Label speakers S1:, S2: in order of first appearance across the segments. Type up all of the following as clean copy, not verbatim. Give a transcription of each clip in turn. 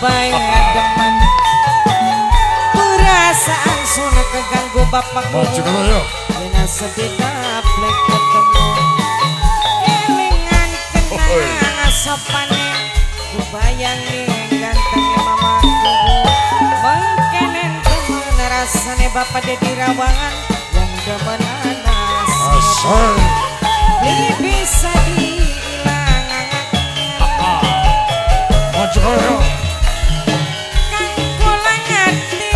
S1: bae demen perasaan suna keganggu bapak
S2: maju kalau ya
S1: Dina sedina plek ketemu kelingan kenangan sopane kubayangi gantengnya mamaku mengkenen temen rasane bapak Dedi Rawangan yang demen anak
S2: asal
S1: ini bisa dihilang
S2: maju kalau ya
S1: Kang kulang hati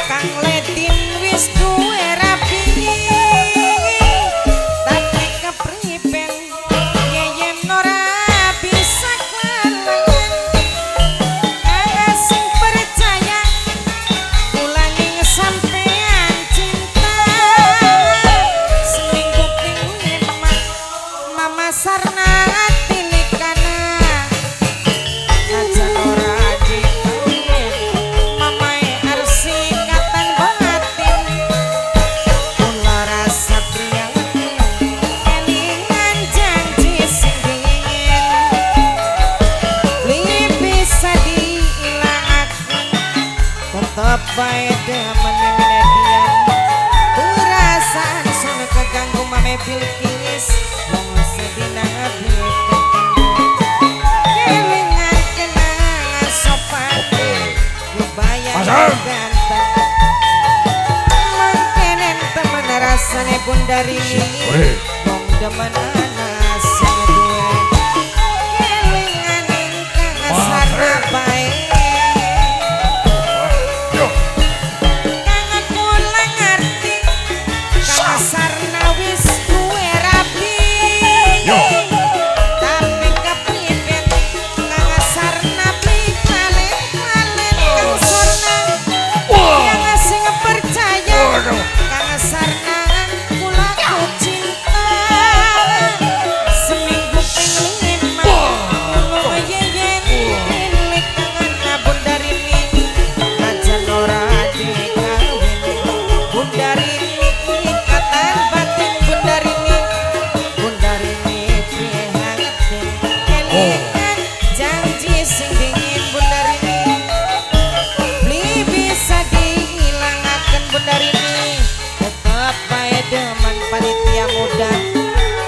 S1: Kang Ledin wis duwe rapi tapi kepriben yen ora bisa kelangan kang sing percaya kula ning sampean cinta seminggu pingin mama sarna tilikana aja ora dikawin mamae arsi katan batin kula rasa priangan kelingan janji sing dingin li bisa diilangaken tetep bae demen minedian perasaan sun keganggu mame Bilqis mong sedina abdi kelingan kenangan sopan kebayang ganteng mangkenen temen rasane Bundarini wong demen anak sing duwe kelingan ingkang sarna bae kang kula ngerti kang sarna wis duwe rapi tapi kepriben kang sarna palen-palen kang sarna yang sing percaya kang sarna kula ku cinta seminggu ping 5 kula yeyen tilik kangen Bundarini najan ora dikawin Bundarini ikatan batin Bundarini piye hangatin kelingan janji sing dingin Bundarini beli bisa dihilangaken Bundarini tetap bae demen panitia muda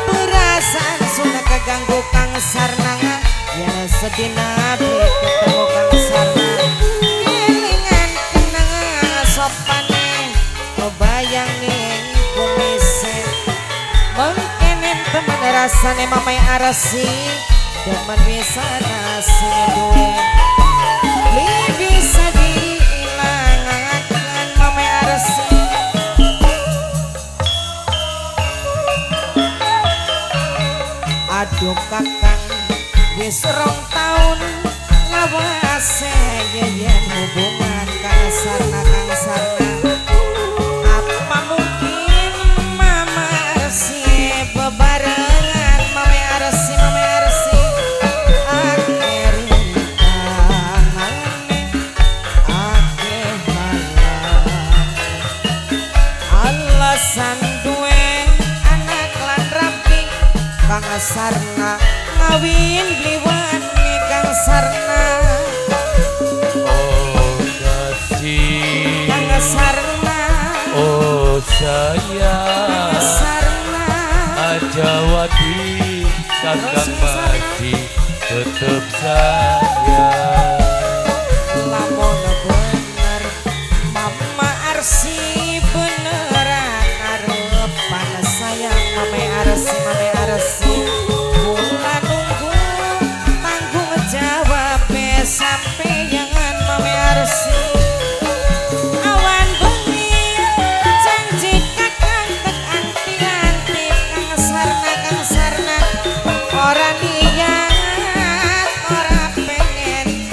S1: perasaan suna keganggu kang sarna ya sedina beli ketemu kang sarna kelingan kenangan sopane kebayangi kumise mengkenen temen rasane mamae arsi demen wisana sing duwe li bisa diilangaken mamae arsi aduh kakang wis 2 taun lawase yen hubungan kang sarna apa mungkin mama arsi bebarengan mame arsi akhir rintangannya akhir malam alasan duwe anak lan rapi kang sarna ngawin bliwani kang sarna
S3: oh kasih
S1: kang sarna
S3: oh sayang
S1: kang sarna
S3: Ajawati kakang mati tetep sayang
S1: lamun bener mama arsi beneran arepan sayang mame arsi kula nunggu tanggung jawab sampeyan mame arsi awan bengi janji kakang tek anti-anti kang sarna ora niat ora pengen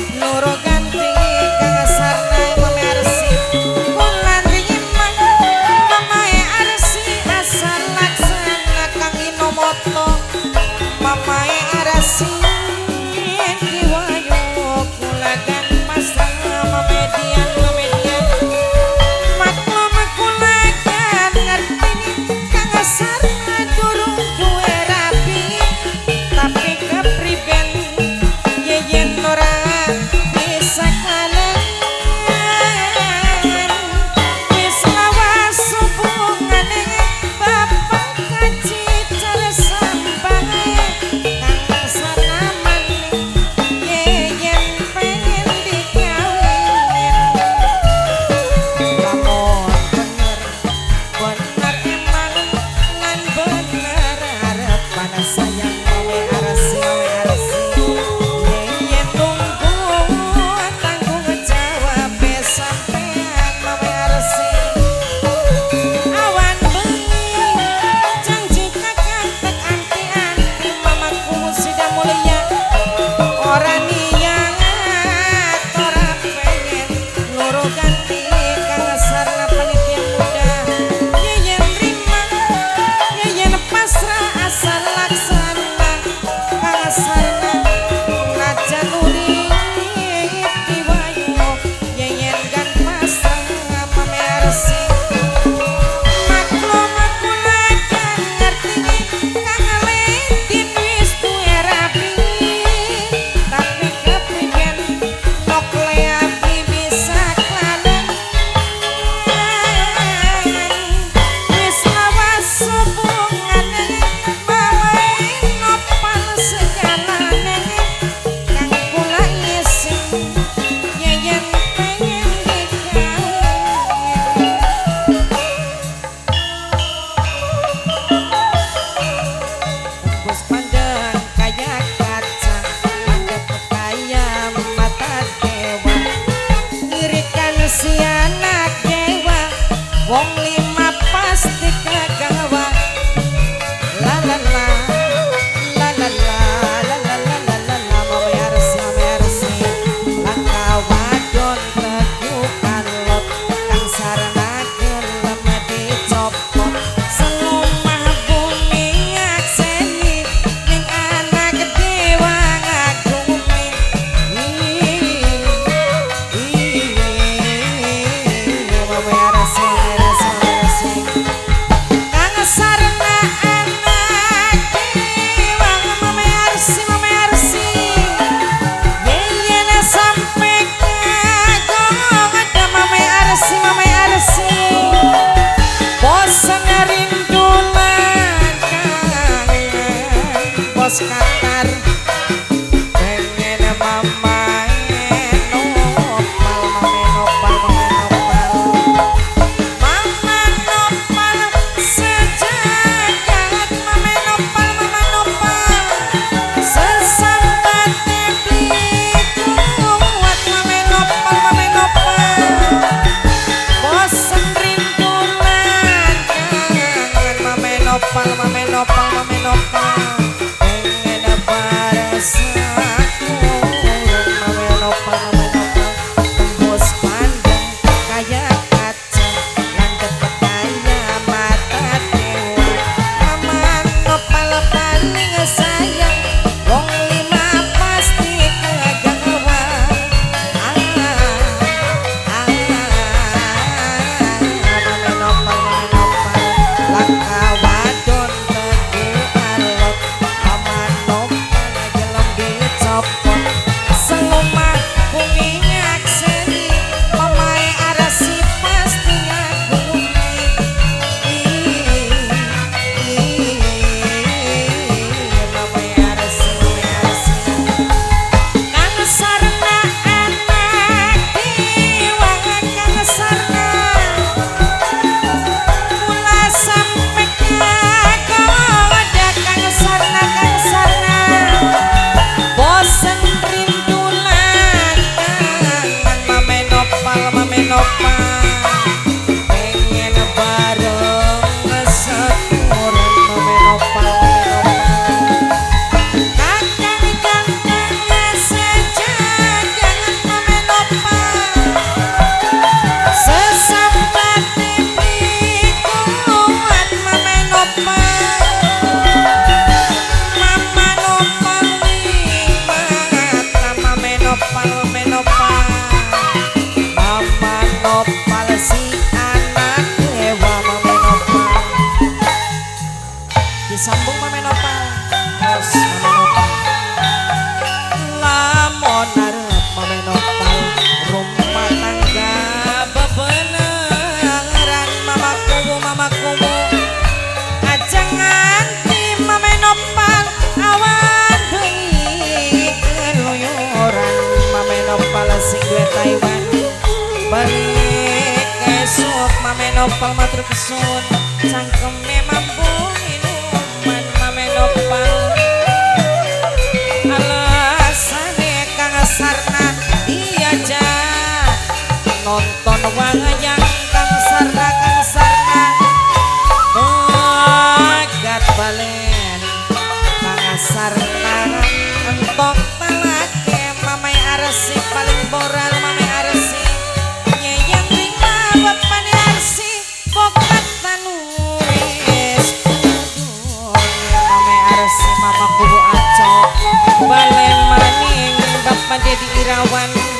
S1: nopal matur kesun cangkeme mampu minuman mame nopal alasane kang sarna iya ja nonton wayang kang sarna bagat balen kang sarna entok talake mamai arsi paling boral mamai arsi nyeyang rima bapane arsi bokat tanuris mamai arsi mama kubu acok balen maning bapak Dedi Irawan